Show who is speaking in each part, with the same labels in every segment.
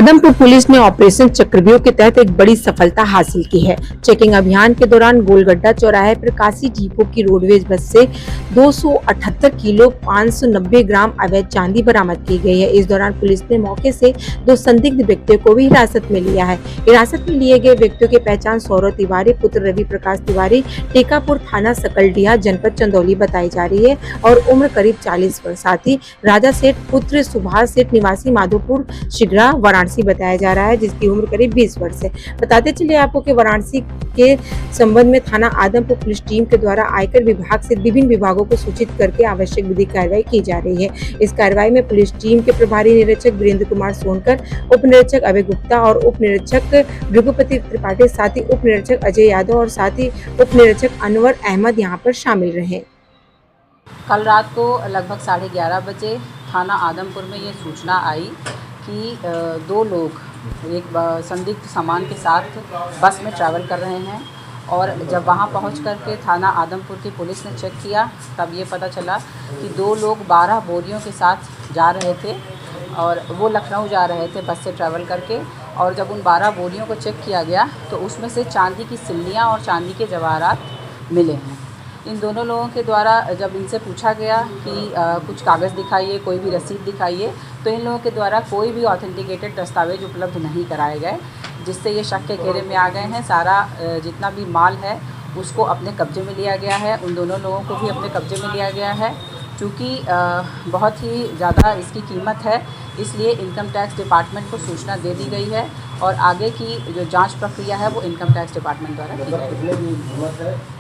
Speaker 1: Adampur police ने operation चक्रव्यूह के तहत एक बड़ी सफलता हासिल की है। चेकिंग अभियान के दौरान गोलगड्डा चौराहे पर काशी डिपो की रोडवेज बस से 278 किलो 590 ग्राम अवैध चांदी बरामद की गई है। इस दौरान पुलिस ने मौके से 2 संदिग्ध व्यक्तियों को भी हिरासत में लिया है। हिरासत में लिए गए व्यक्तियों की पहचान सौरव तिवारी पुत्र रवि प्रकाश तिवारी टेकापुर थाना सकलडीहा जनपद चंदौली बताई जा रही है और उम्र करीब 40 वर्ष। साथ ही राजा सेठ पुत्र सुभाष सेठ निवासी माधोपुर शिगरा वाराणसी बताया जा रहा है, जिसकी उम्र करीब 20 वर्ष है। बताते चले आपको कि वाराणसी के संबंध में थाना आदमपुर पुलिस टीम के द्वारा आयकर विभाग से विभिन्न विभागों को सूचित करके आवश्यक विधिक कार्रवाई की जा रही है। इस कार्रवाई में पुलिस टीम के प्रभारी निरीक्षक वीरेंद्र कुमार सोनकर, उप निरीक्षक अभय गुप्ता और उप निरीक्षक भृगुपति त्रिपाठी, साथ ही उप निरीक्षक अजय यादव और साथ ही उप निरीक्षक अनवर अहमद यहाँ पर शामिल रहे।
Speaker 2: कल रात को लगभग 11:30 बजे थाना आदमपुर में ये सूचना आई कि 2 लोग एक संदिग्ध सामान के साथ बस में ट्रैवल कर रहे हैं और जब वहां पहुंच करके थाना आदमपुर की पुलिस ने चेक किया तब ये पता चला कि 2 लोग 12 बोरियों के साथ जा रहे थे और वो लखनऊ जा रहे थे बस से ट्रैवल करके। और जब उन 12 बोरियों को चेक किया गया तो उसमें से चांदी की सिल्लियाँ और चांदी के जवाहरात मिले हैं। इन दोनों लोगों के द्वारा जब इनसे पूछा गया कि कुछ कागज़ दिखाइए, कोई भी रसीद दिखाइए, तो इन लोगों के द्वारा कोई भी ऑथेंटिकेटेड दस्तावेज उपलब्ध नहीं कराए गए, जिससे ये शक के घेरे में आ गए हैं। सारा जितना भी माल है उसको अपने कब्जे में लिया गया है, उन दोनों लोगों को भी अपने कब्जे में लिया गया है। चूँकि बहुत ही ज़्यादा इसकी कीमत है, इसलिए इनकम टैक्स डिपार्टमेंट को सूचना दे दी गई है और आगे की जो जाँच प्रक्रिया है वो इनकम टैक्स डिपार्टमेंट द्वारा की जाएगी।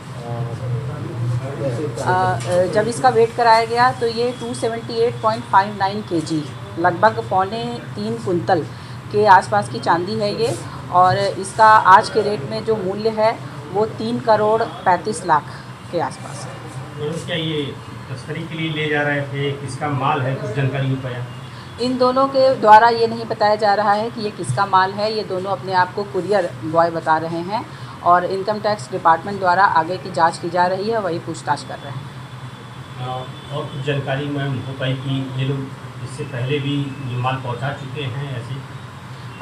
Speaker 2: जब इसका वेट कराया गया तो ये 278.59 kg लगभग 2.25 कुंतल के आसपास की चांदी है ये, और इसका आज के रेट में जो मूल्य है वो 3 करोड़ 35 लाख के आसपास है।
Speaker 3: क्या ये तस्करी के लिए ले जा रहे थे, किसका माल है, कुछ जानकारी हो पाया?
Speaker 2: इन दोनों के द्वारा ये नहीं बताया जा रहा है कि ये किसका माल है। ये दोनों अपने आप को कुरियर बॉय बता रहे हैं और इनकम टैक्स डिपार्टमेंट द्वारा आगे की जांच की जा रही है, वही पूछताछ कर रहे हैं।
Speaker 3: और कुछ जानकारी मैम हो पाई कि ये लोग इससे पहले भी ये माल पहुंचा चुके हैं ऐसे?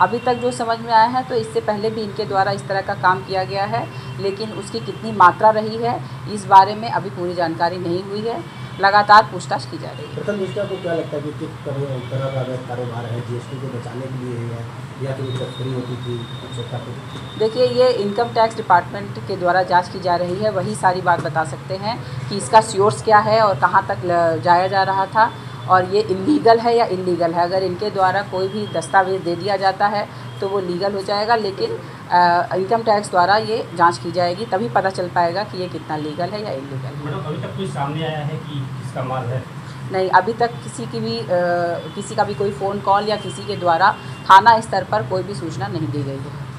Speaker 2: अभी तक जो समझ में आया है तो इससे पहले भी इनके द्वारा इस तरह का काम किया गया है, लेकिन उसकी कितनी मात्रा रही है इस बारे में अभी पूरी जानकारी नहीं हुई है। लगातार पूछताछ की जा रही है।
Speaker 4: प्रथम दृष्टया को क्या लगता है कि किस तरह का अवैध कारोबार है, जीएसटी को बचाने के लिए है या फिर तस्करी होती थी?
Speaker 2: देखिए, ये इनकम टैक्स डिपार्टमेंट के द्वारा जांच की जा रही है, वही सारी बात बता सकते हैं कि इसका सोर्स क्या है और कहां तक जाया जा रहा था और ये इलीगल है या इलीगल है। अगर इनके द्वारा कोई भी दस्तावेज दे दिया जाता है तो वो लीगल हो जाएगा, लेकिन इनकम टैक्स द्वारा ये जांच की जाएगी, तभी पता चल पाएगा कि ये कितना लीगल है या इलीगल है।
Speaker 3: मैडम, अभी तक कोई सामने आया है कि किसका माल है?
Speaker 2: नहीं, अभी तक किसी का भी कोई फ़ोन कॉल या किसी के द्वारा थाना स्तर पर कोई भी सूचना नहीं दी गई है।